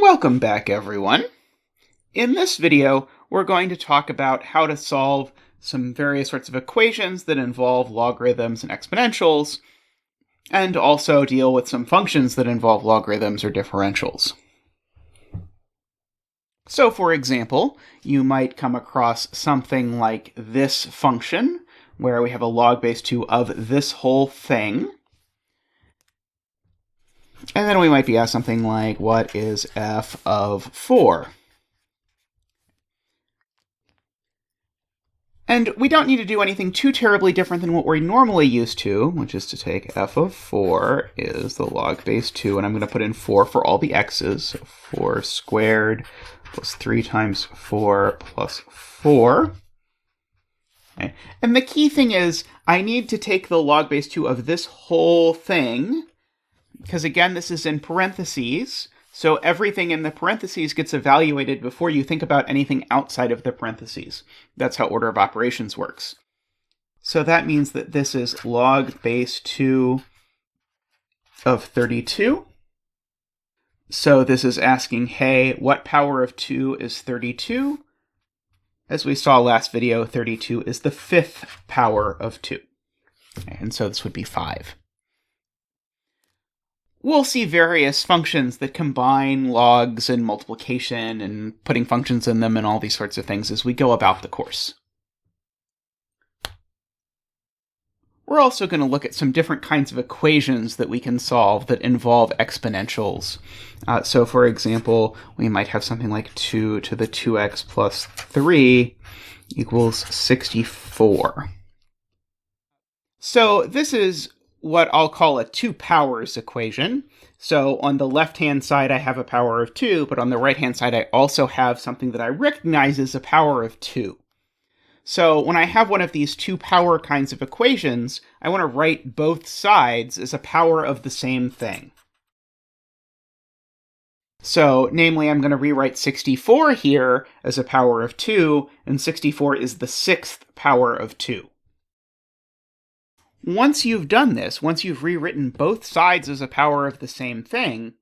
Welcome back, everyone. In this video, we're going to talk about how to solve some various sorts of equations that involve logarithms and exponentials, and also deal with some functions that involve logarithms or differentials. So, for example, you might come across something like this function, where we have a log base 2 of this whole thing. And then we might be asked something like, what is f of 4? And we don't need to do anything too terribly different than what we're normally used to, which is to take f of 4 is the log base 2, and I'm going to put in 4 for all the x's. So 4 squared plus 3 times 4 plus 4. Okay. And the key thing is, I need to take the log base 2 of this whole thing, because again, this is in parentheses, so everything in the parentheses gets evaluated before you think about anything outside of the parentheses. That's how order of operations works. So that means that this is log base 2 of 32. So this is asking, hey, what power of 2 is 32? As we saw last video, 32 is the fifth power of 2. And so this would be 5. We'll see various functions that combine logs and multiplication and putting functions in them and all these sorts of things as we go about the course. We're also going to look at some different kinds of equations that we can solve that involve exponentials. So for example, we might have something like 2 to the 2x plus 3 equals 64. So this is what I'll call a 2 powers equation. So on the left-hand side, I have a power of 2, but on the right-hand side, I also have something that I recognize as a power of 2. So when I have one of these 2 power kinds of equations, I want to write both sides as a power of the same thing. So, namely, I'm going to rewrite 64 here as a power of 2, and 64 is the 6th power of 2. Once you've done this, once you've rewritten both sides as a power of the same thing,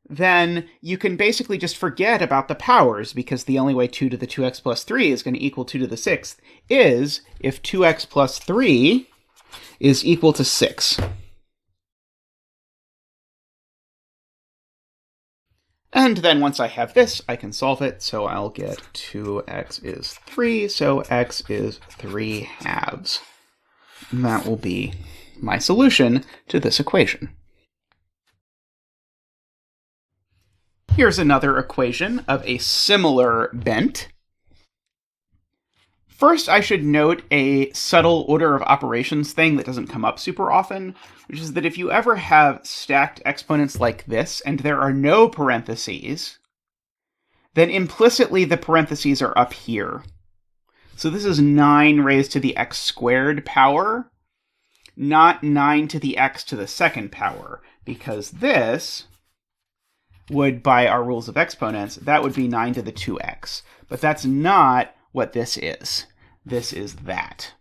then you can basically just forget about the powers, because the only way 2 to the 2x plus 3 is going to equal 2 to the 6th is if 2x plus 3 is equal to 6. And then once I have this, I can solve it, so I'll get 2x is 3, so x is 3 halves. And that will be my solution to this equation. Here's another equation of a similar bent. First, I should note a subtle order of operations thing that doesn't come up super often, which is that if you ever have stacked exponents like this, and there are no parentheses, then implicitly the parentheses are up here. So this is 9 raised to the x squared power, not 9 to the x to the second power, because this would, by our rules of exponents, that would be 9 to the 2x. But that's not what this is. This is that.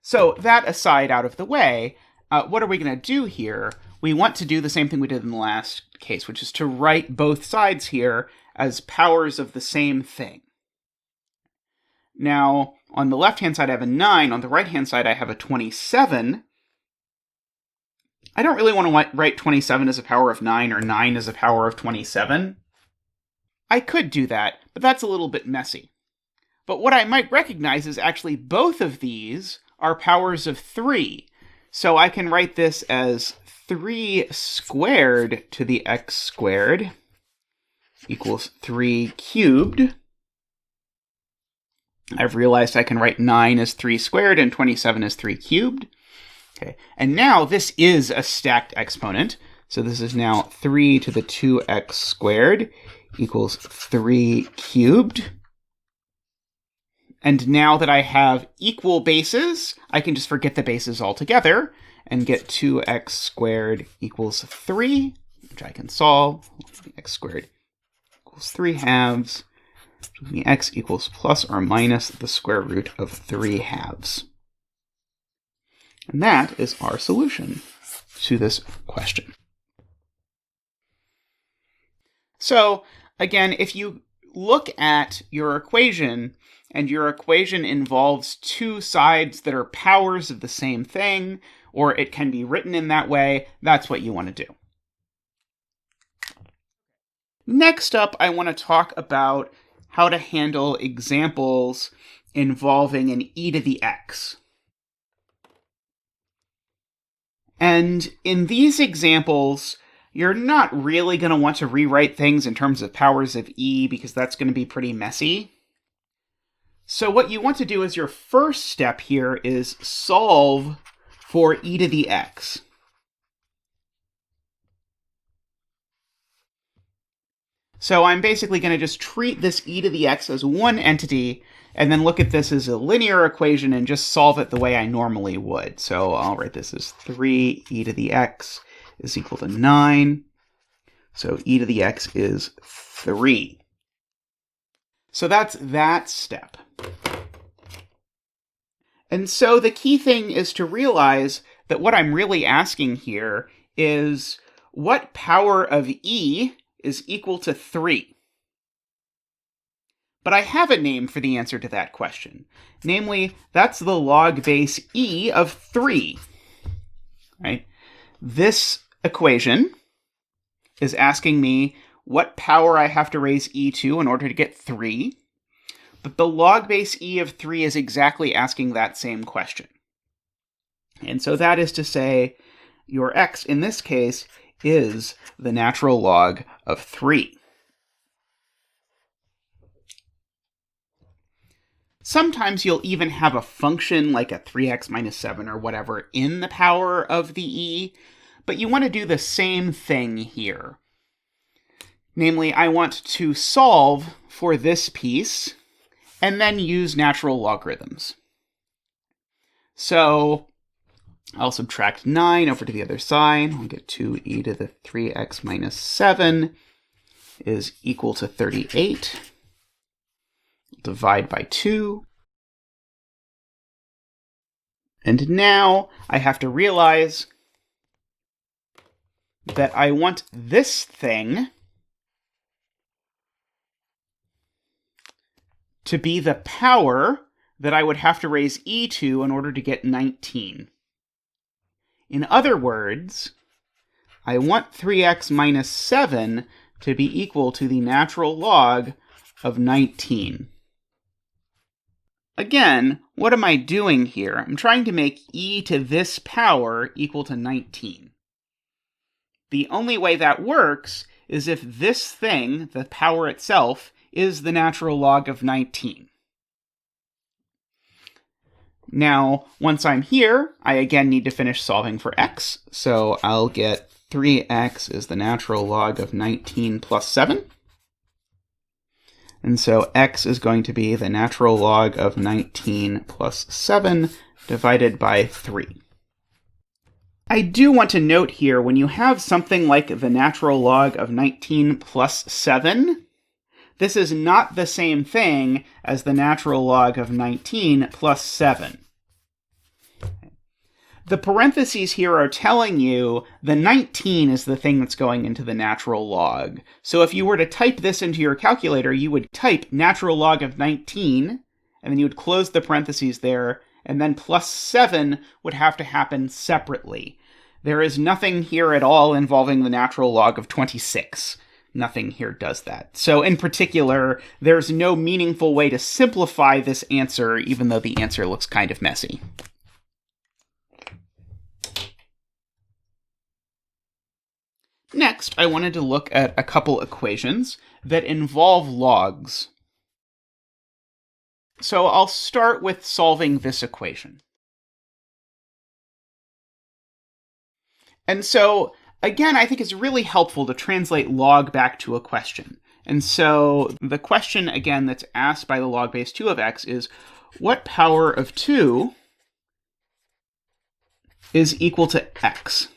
So that aside out of the way, what are we going to do here? We want to do the same thing we did in the last case, which is to write both sides here as powers of the same thing. Now, on the left-hand side, I have a 9. On the right-hand side, I have a 27. I don't really want to write 27 as a power of 9 or 9 as a power of 27. I could do that, but that's a little bit messy. But what I might recognize is actually both of these are powers of 3. So I can write this as 3 squared to the x squared equals 3 cubed. I've realized I can write 9 as 3 squared and 27 as 3 cubed. Okay, and now this is a stacked exponent. So this is now 3 to the 2x squared equals 3 cubed. And now that I have equal bases, I can just forget the bases altogether and get 2x squared equals 3, which I can solve. X squared equals 3 halves. X equals plus or minus the square root of 3 halves. And that is our solution to this question. So again, if you look at your equation, and your equation involves two sides that are powers of the same thing, or it can be written in that way, that's what you want to do. Next up, I want to talk about how to handle examples involving an e to the x. And in these examples, you're not really going to want to rewrite things in terms of powers of e because that's going to be pretty messy. So what you want to do as your first step here is solve for e to the x. So I'm basically going to just treat this e to the x as one entity, and then look at this as a linear equation and just solve it the way I normally would. So I'll write this as 3 e to the x is equal to 9. So e to the x is 3. So that's that step. And so the key thing is to realize that what I'm really asking here is what power of e is equal to 3? But I have a name for the answer to that question. Namely, that's the log base e of 3. Right? This equation is asking me what power I have to raise e to in order to get 3. But the log base e of 3 is exactly asking that same question. And so that is to say, your x in this case is the natural log of 3. Sometimes you'll even have a function like a 3x minus 7 or whatever in the power of the e, but you want to do the same thing here. Namely, I want to solve for this piece and then use natural logarithms. So I'll subtract 9 over to the other side. I'll get 2e to the 3x minus 7 is equal to 38. Divide by 2. And now I have to realize that I want this thing to be the power that I would have to raise e to in order to get 19. In other words, I want 3x minus 7 to be equal to the natural log of 19. Again, what am I doing here? I'm trying to make e to this power equal to 19. The only way that works is if this thing, the power itself, is the natural log of 19. Now, once I'm here, I again need to finish solving for x. So I'll get 3x is the natural log of 19 plus 7. And so x is going to be the natural log of 19 plus 7 divided by 3. I do want to note here, when you have something like the natural log of 19 plus 7, this is not the same thing as the natural log of 19 plus 7. The parentheses here are telling you the 19 is the thing that's going into the natural log. So if you were to type this into your calculator, you would type natural log of 19, and then you would close the parentheses there, and then plus 7 would have to happen separately. There is nothing here at all involving the natural log of 26. Nothing here does that. So in particular, there's no meaningful way to simplify this answer, even though the answer looks kind of messy. Next, I wanted to look at a couple equations that involve logs. So I'll start with solving this equation. And so, again, I think it's really helpful to translate log back to a question. And so the question, again, that's asked by the log base 2 of x is, what power of 2 is equal to x?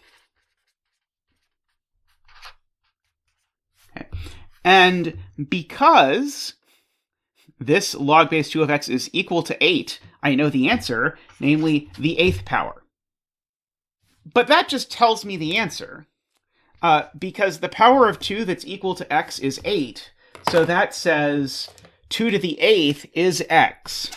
Okay. And because this log base 2 of x is equal to 8, I know the answer, namely the 8th power. But that just tells me the answer. Because the power of 2 that's equal to x is 8. So that says 2 to the 8th is x.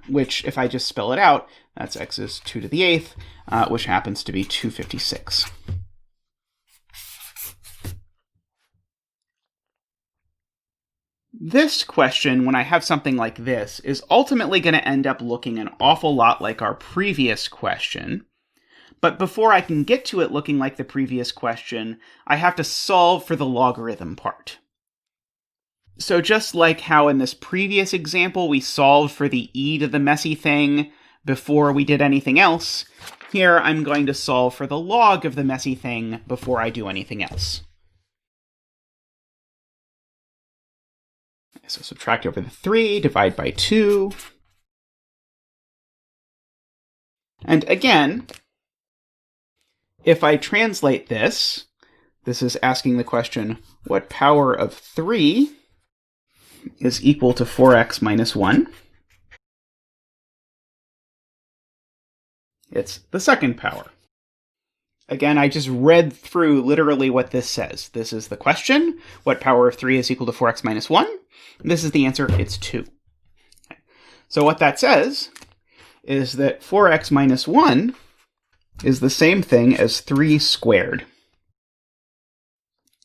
Which, if I just spell it out, that's x is 2 to the 8th, which happens to be 256. This question, when I have something like this, is ultimately going to end up looking an awful lot like our previous question. But before I can get to it looking like the previous question, I have to solve for the logarithm part. So just like how in this previous example we solved for the e to the messy thing before we did anything else, here I'm going to solve for the log of the messy thing before I do anything else. So subtract over the 3, divide by 2. And again, if I translate this, this is asking the question, what power of 3 is equal to 4x minus 1? It's the second power. Again, I just read through literally what this says. This is the question. What power of 3 is equal to 4x minus 1? This is the answer. It's 2. Okay. So what that says is that 4x minus 1 is the same thing as 3 squared.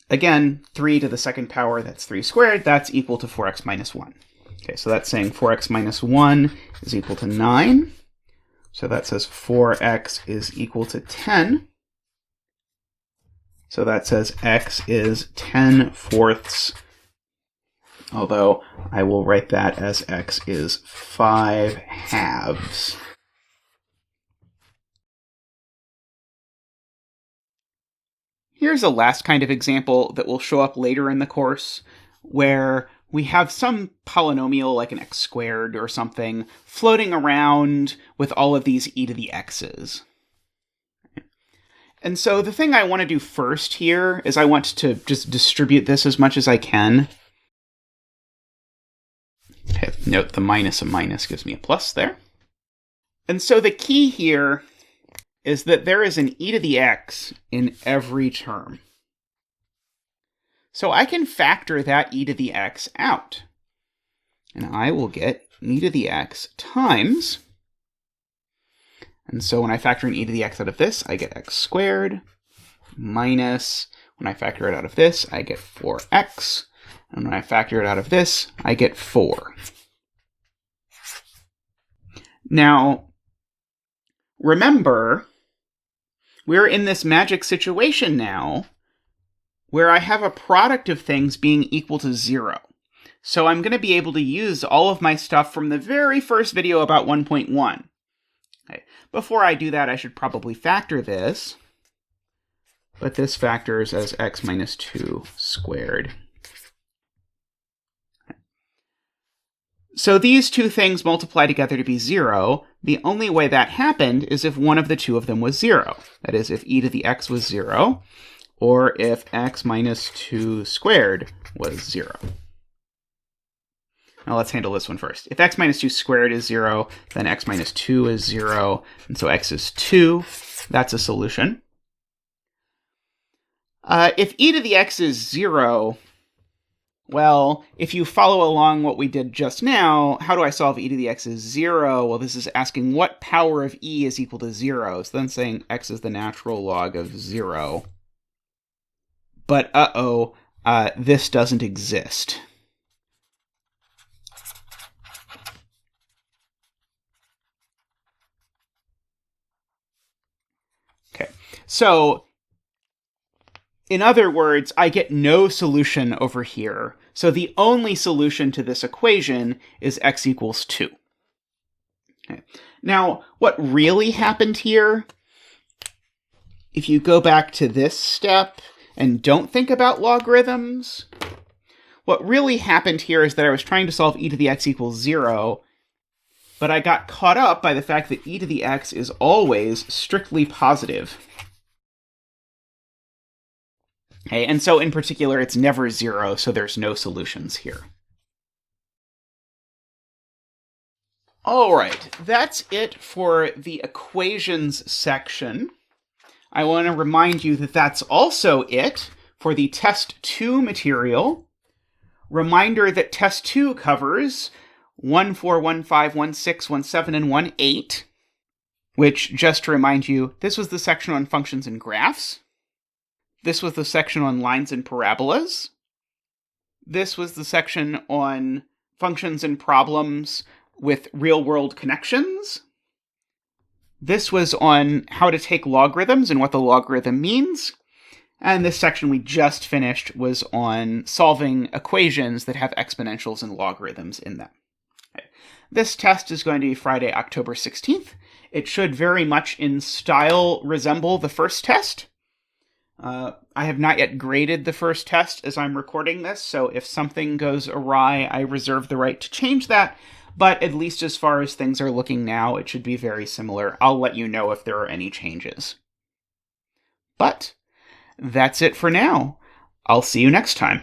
Again, 3 to the second power, that's 3 squared. That's equal to 4x minus 1. Okay, so that's saying 4x minus 1 is equal to 9. So that says 4x is equal to 10. So that says x is 10/4, although I will write that as x is 5/2. Here's a last kind of example that will show up later in the course, where we have some polynomial like an x squared or something floating around with all of these e to the x's. And so the thing I want to do first here is I want to just distribute this as much as I can. Okay, note the minus of minus gives me a plus there. And so the key here is that there is an e to the x in every term. So I can factor that e to the x out. And I will get e to the x times, and so when I factor in e to the x out of this, I get x squared, minus, when I factor it out of this, I get 4x, and when I factor it out of this, I get 4. Now, remember, we're in this magic situation now where I have a product of things being equal to 0. So I'm going to be able to use all of my stuff from the very first video about 1.1. Okay. Before I do that, I should probably factor this, but this factors as x minus 2 squared. Okay. So these two things multiply together to be 0. The only way that happened is if one of the two of them was 0. That is, if e to the x was 0, or if x minus 2 squared was 0. Now let's handle this one first. If x minus 2 squared is 0, then x minus 2 is 0, and so x is 2. That's a solution. If e to the x is 0, well, if you follow along what we did just now, how do I solve e to the x is 0? Well, this is asking what power of e is equal to 0. So then saying x is the natural log of 0. But this doesn't exist. Okay, so in other words, I get no solution over here. So the only solution to this equation is x equals 2. Okay. Now, what really happened here, if you go back to this step and don't think about logarithms, what really happened here is that I was trying to solve e to the x equals 0, but I got caught up by the fact that e to the x is always strictly positive. Okay, and so in particular, it's never 0, so there's no solutions here. All right, that's it for the equations section. I want to remind you that that's also it for the Test 2 material. Reminder that Test 2 covers 1, 4, 1, 5, 1, 6, 1, 7, and 1, 8, which, just to remind you, this was the section on functions and graphs. This was the section on lines and parabolas. This was the section on functions and problems with real-world connections. This was on how to take logarithms and what the logarithm means. And this section we just finished was on solving equations that have exponentials and logarithms in them. Okay. This test is going to be Friday, October 16th. It should very much in style resemble the first test. I have not yet graded the first test as I'm recording this, so if something goes awry, I reserve the right to change that. But at least as far as things are looking now, it should be very similar. I'll let you know if there are any changes. But that's it for now. I'll see you next time.